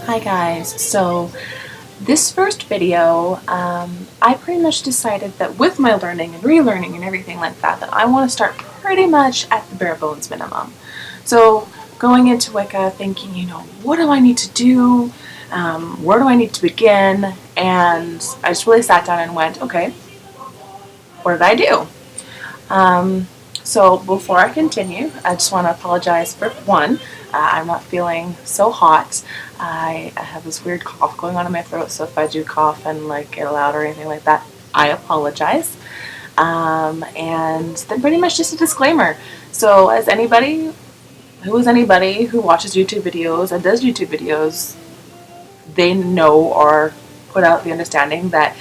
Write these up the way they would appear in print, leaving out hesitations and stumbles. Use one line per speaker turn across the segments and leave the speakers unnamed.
Hi guys, so this first video, I pretty much decided that with my learning and relearning and everything like that, that I want to start pretty much at the bare bones minimum. So going into Wicca thinking, what do I need to do? Where do I need to begin? And I just really sat down and went, okay, what did I do? So before I continue, I just want to apologize for one. I'm not feeling so hot. I have this weird cough going on in my throat, so if I do cough and get loud or anything like that, I apologize. And then pretty much just a disclaimer. So as anybody who watches YouTube videos and does YouTube videos, they know or put out the understanding that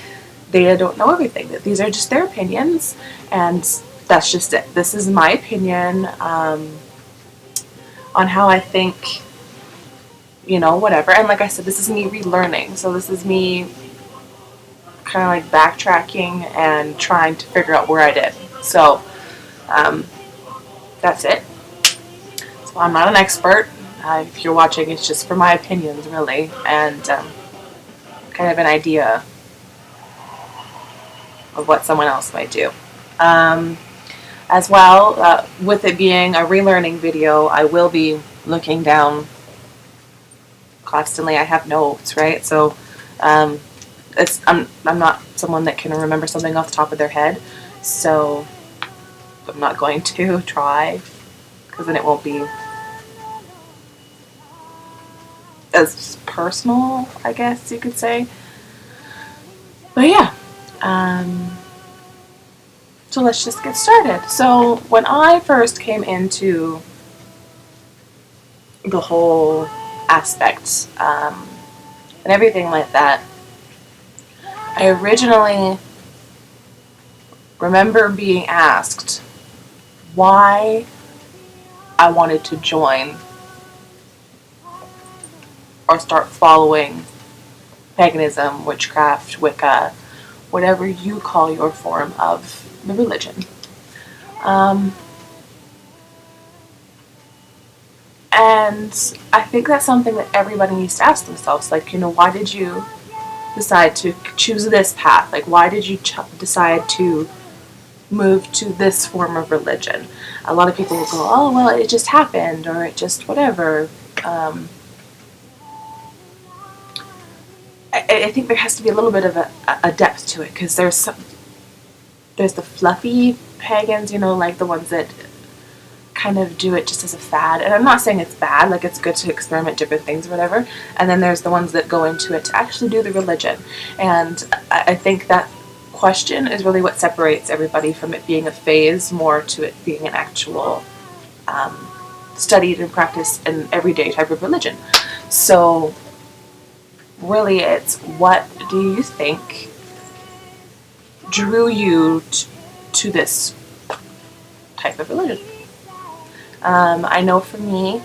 they don't know everything, that these are just their opinions, and that's just it. This is my opinion on how I think, whatever. And like I said, this is me relearning. So this is me kind of backtracking and trying to figure out where I did. So that's it. So I'm not an expert. If you're watching, it's just for my opinions, really, and kind of an idea of what someone else might do. As well, with it being a relearning video, I will be looking down constantly. I have notes, right? So I'm not someone that can remember something off the top of their head, so I'm not going to try, because then it won't be as personal, I guess you could say. But yeah, so let's just get started. So when I first came into the whole aspect and everything like that, I originally remember being asked why I wanted to join or start following paganism, witchcraft, Wicca, whatever you call your form of the religion. And I think that's something that everybody needs to ask themselves. Why did you decide to choose this path? Why did you decide to move to this form of religion? A lot of people will go, oh, well, it just happened, or it just whatever. I think there has to be a little bit of a depth to it, because there's the fluffy pagans, the ones that kind of do it just as a fad. And I'm not saying it's bad, it's good to experiment different things or whatever. And then there's the ones that go into it to actually do the religion. And I think that question is really what separates everybody from it being a phase more to it being an actual studied and practiced and everyday type of religion. So really, it's what do you think drew you to this type of religion? I know for me,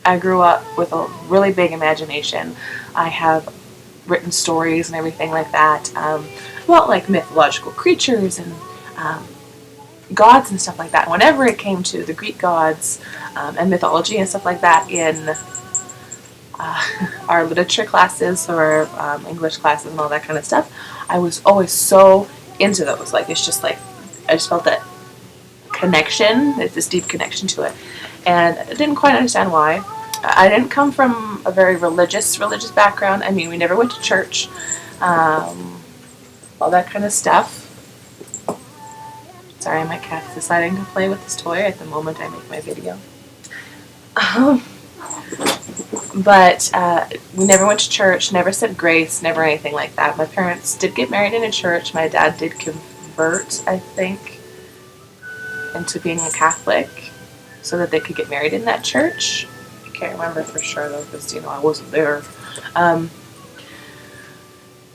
I grew up with a really big imagination. I have written stories and everything like that about mythological creatures and gods and stuff like that. Whenever it came to the Greek gods and mythology and stuff like that in our literature classes or English classes and all that kind of stuff, I was always so into those. It's just I just felt that connection, this deep connection to it, and I didn't quite understand why. I didn't come from a very religious background. I mean, we never went to church, all that kind of stuff. Sorry, my cat's deciding to play with this toy at the moment I make my video. But we never went to church, never said grace, never anything like that. My parents did get married in a church. My dad did convert, I think, into being a Catholic so that they could get married in that church. I can't remember for sure though, because I wasn't there.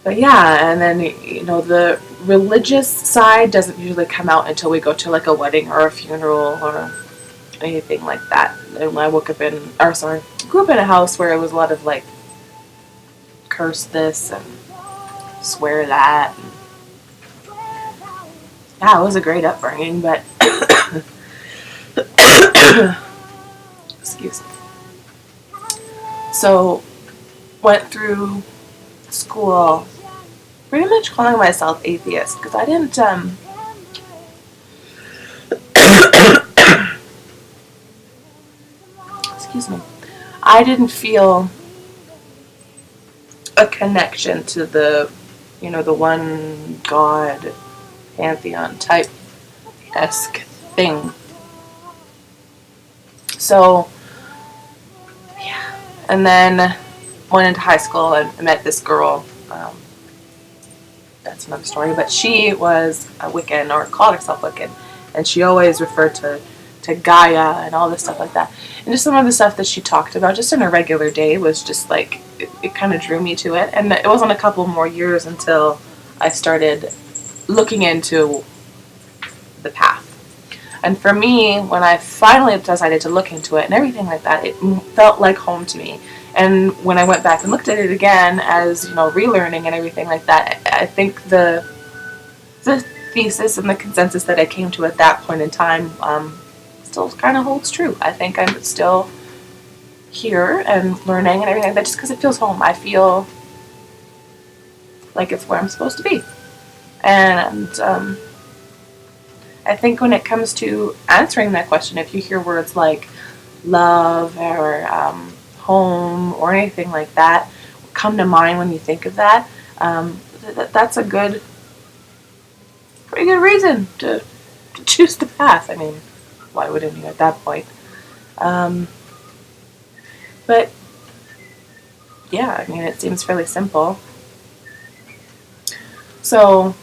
But yeah, and then the religious side doesn't usually come out until we go to a wedding or a funeral or anything like that. And I grew up in a house where it was a lot of curse this and swear that. And yeah, it was a great upbringing, but excuse me. So went through school pretty much calling myself atheist, because I didn't, excuse me, I didn't feel a connection to the, the one God pantheon type-esque thing. So, yeah. And then went into high school and met this girl. That's another story. But she was a Wiccan, or called herself Wiccan. And she always referred to Gaia and all this stuff like that. And just some of the stuff that she talked about just in a regular day was just like, it kind of drew me to it. And it wasn't a couple more years until I started looking into the path. And for me, when I finally decided to look into it and everything like that, it felt like home to me. And when I went back and looked at it again as, relearning and everything like that, I think the thesis and the consensus that I came to at that point in time still kind of holds true. I think I'm still here and learning and everything like that just because it feels home. I feel like it's where I'm supposed to be. And I think when it comes to answering that question, if you hear words like love or home or anything like that come to mind when you think of that, that's a pretty good reason to choose the path. I mean, why wouldn't you at that point? But yeah, I mean, it seems fairly simple. So,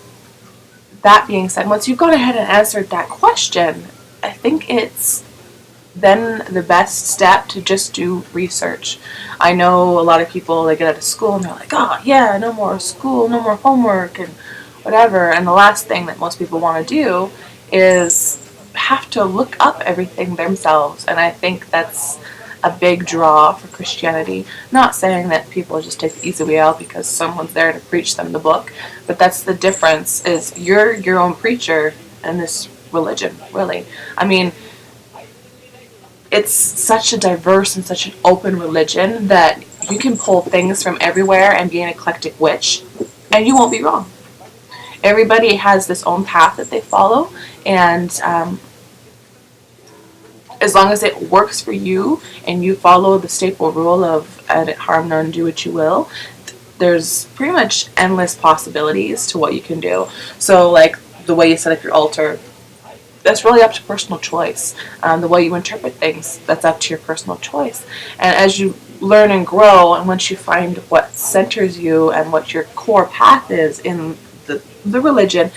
that being said, once you've gone ahead and answered that question, I think it's then the best step to just do research. I know a lot of people, they get out of school and they're like, oh yeah, no more school, no more homework and whatever. And the last thing that most people want to do is have to look up everything themselves. And I think that's a big draw for Christianity. Not saying that people just take the easy way out because someone's there to preach them the book, but that's the difference, is you're your own preacher in this religion, really. I mean, it's such a diverse and such an open religion that you can pull things from everywhere and be an eclectic witch, and you won't be wrong. Everybody has this own path that they follow, and as long as it works for you and you follow the staple rule of harm none, do what you will, there's pretty much endless possibilities to what you can do. So like the way you set up your altar, that's really up to personal choice. The way you interpret things, that's up to your personal choice. And as you learn and grow, and once you find what centers you and what your core path is in the religion,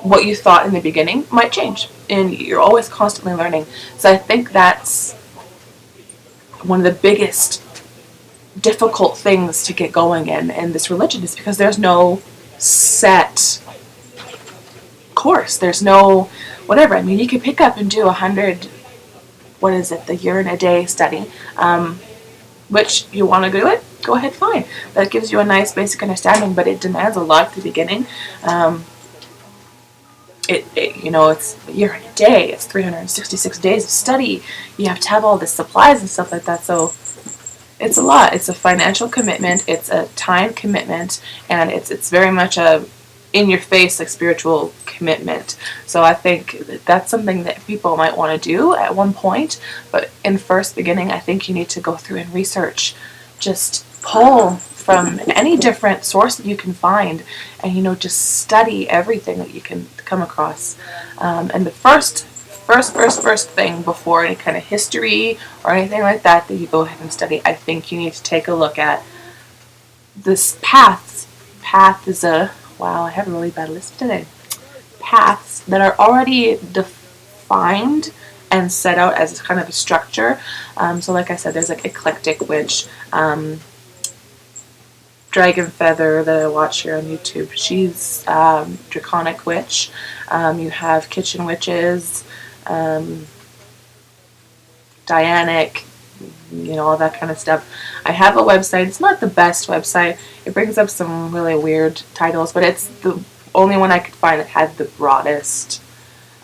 what you thought in the beginning might change. And you're always constantly learning. So I think that's one of the biggest difficult things to get going in this religion, is because there's no set course. There's no whatever. I mean, you can pick up and do 100, the year and a day study, which you want to do it, go ahead, fine. That gives you a nice basic understanding, but it demands a lot at the beginning. It's a year and a day. It's 366 days of study. You have to have all the supplies and stuff like that. So it's a lot. It's a financial commitment. It's a time commitment, and it's very much a in-your-face, like, spiritual commitment. So I think that's something that people might want to do at one point. But in first beginning, I think you need to go through and research. Just pull from any different source that you can find, and just study everything that you can come across. And the first thing, before any kind of history or anything like that you go ahead and study, I think you need to take a look at this path. Path is wow, I have a really bad list today. Paths that are already defined and set out as kind of a structure. So like I said, there's like Eclectic Witch, Dragon Feather that I watch here on YouTube. She's Draconic Witch. You have Kitchen Witches, Dianic, all that kind of stuff. I have a website. It's not the best website. It brings up some really weird titles, but it's the only one I could find that had the broadest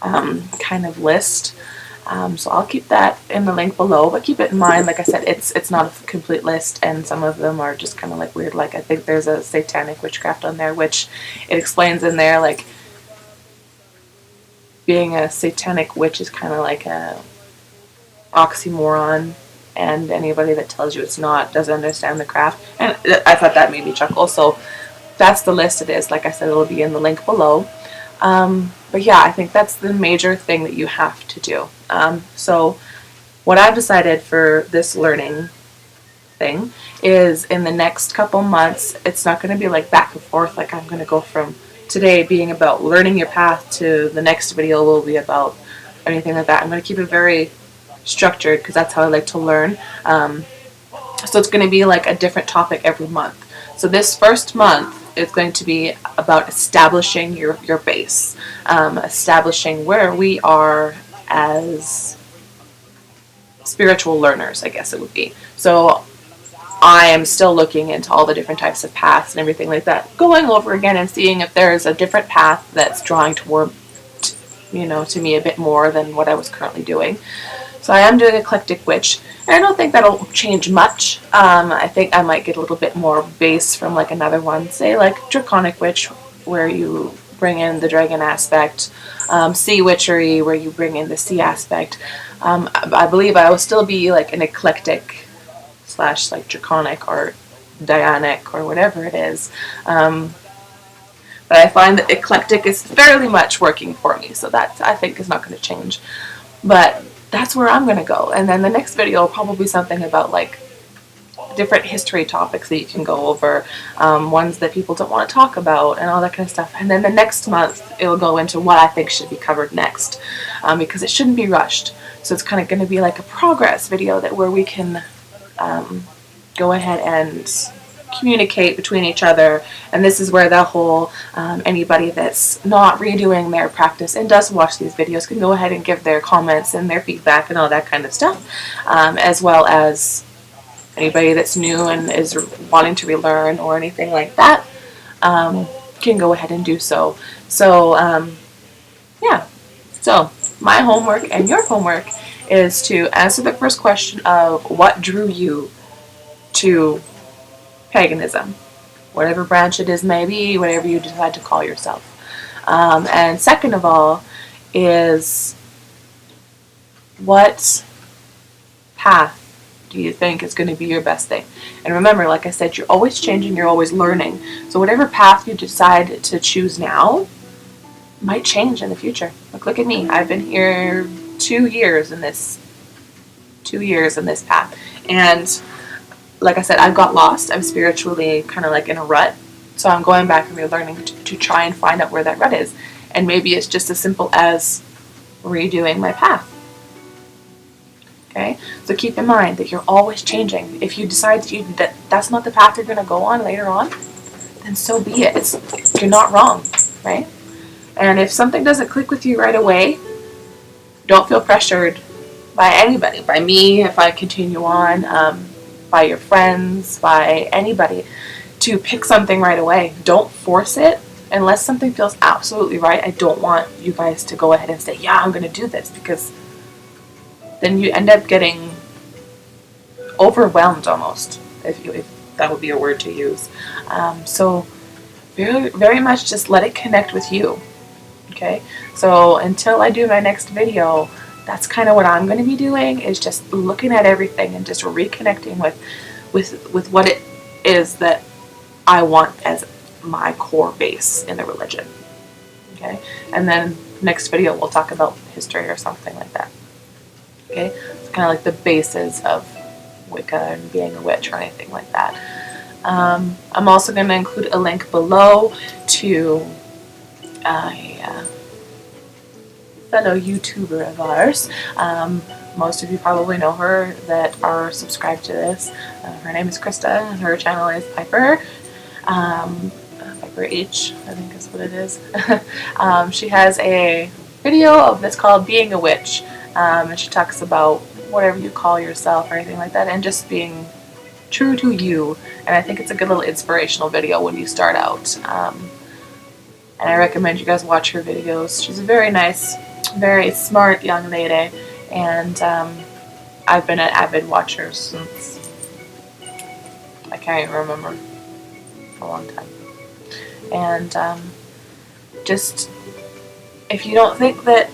kind of list. So I'll keep that in the link below, but keep it in mind, like I said, it's not a complete list, and some of them are just kind of like weird. Like I think there's a satanic witchcraft on there, which it explains in there, like being a satanic witch is kind of like a oxymoron, and anybody that tells you it's not doesn't understand the craft. And I thought that made me chuckle. So that's the list it is. Like I said, it'll be in the link below. But yeah, I think that's the major thing that you have to do. So what I've decided for this learning thing is in the next couple months, it's not going to be like back and forth. Like I'm going to go from today being about learning your path to the next video will be about anything like that. I'm going to keep it very structured because that's how I like to learn. So it's going to be like a different topic every month. So this first month is going to be about establishing your base, establishing where we are as spiritual learners, I guess it would be. So I am still looking into all the different types of paths and everything like that, going over again and seeing if there's a different path that's drawing toward, to me a bit more than what I was currently doing. So I am doing Eclectic Witch, and I don't think that'll change much. I think I might get a little bit more base from like another one, say like Draconic Witch, where you bring in the dragon aspect, Sea Witchery, where you bring in the sea aspect. I believe I will still be like an Eclectic / like Draconic or Dianic or whatever it is. But I find that Eclectic is fairly much working for me, so that I think is not going to change. But that's where I'm going to go. And then the next video will probably be something about like different history topics that you can go over, ones that people don't want to talk about and all that kind of stuff. And then the next month it'll go into what I think should be covered next, because it shouldn't be rushed. So it's kind of going to be like a progress video where we can go ahead and communicate between each other. And this is where the whole anybody that's not redoing their practice and does watch these videos can go ahead and give their comments and their feedback and all that kind of stuff, as well as anybody that's new and is wanting to relearn or anything like that, can go ahead and do so. So yeah, so my homework and your homework is to answer the first question of what drew you to paganism, whatever branch it is, maybe whatever you decide to call yourself. And second of all is, what path do you think is going to be your best thing? And remember, like I said, you're always changing, you're always learning. So whatever path you decide to choose now might change in the future. Look at me. I've been here 2 years in this path. And like I said, I've got lost. I'm spiritually kind of like in a rut. So I'm going back and relearning to try and find out where that rut is. And maybe it's just as simple as redoing my path. Okay? So keep in mind that you're always changing. If you decide that that's not the path you're going to go on later on, then so be it. You're not wrong, right? And if something doesn't click with you right away, don't feel pressured by anybody, by me if I continue on, by your friends, by anybody, to pick something right away. Don't force it unless something feels absolutely right. I don't want you guys to go ahead and say, yeah, I'm going to do this, because then you end up getting overwhelmed almost, if that would be a word to use. So very, very much just let it connect with you. Okay? So until I do my next video, that's kind of what I'm going to be doing, is just looking at everything and just reconnecting with what it is that I want as my core base in the religion. Okay? And then next video we'll talk about history or something like that. Okay? It's kind of like the basis of Wicca and being a witch or anything like that. I'm also going to include a link below to a fellow YouTuber of ours. Most of you probably know her that are subscribed to this. Her name is Krista, and her channel is Piper. Piper H, I think is what it is. She has a video that's called Being a Witch, and she talks about whatever you call yourself or anything like that, and just being true to you. And I think it's a good little inspirational video when you start out. And I recommend you guys watch her videos. She's a very nice, very smart young lady, And I've been an avid watcher since I can't even remember, for a long time. And just, if you don't think that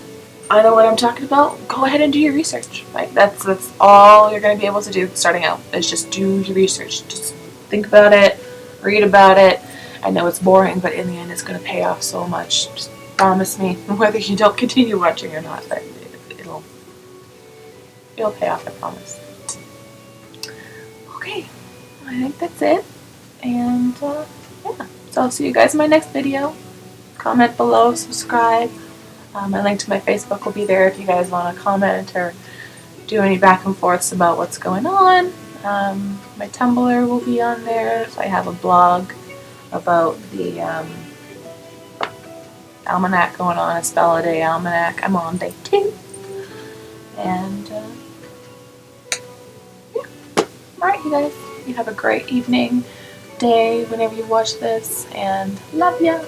I know what I'm talking about, go ahead and do your research. Like, that's all you're going to be able to do starting out, is just do your research. Just think about it, read about it. I know it's boring, but in the end it's going to pay off so much. Just promise me, whether you don't continue watching or not, that it'll pay off, I promise. Okay, I think that's it. And yeah, so I'll see you guys in my next video. Comment below, subscribe. My link to my Facebook will be there if you guys want to comment or do any back and forths about what's going on. My Tumblr will be on there. So I have a blog about the almanac going on, a spell a day almanac. I'm on day 2. And yeah. Alright, you guys, you have a great evening, day, whenever you watch this, and love ya!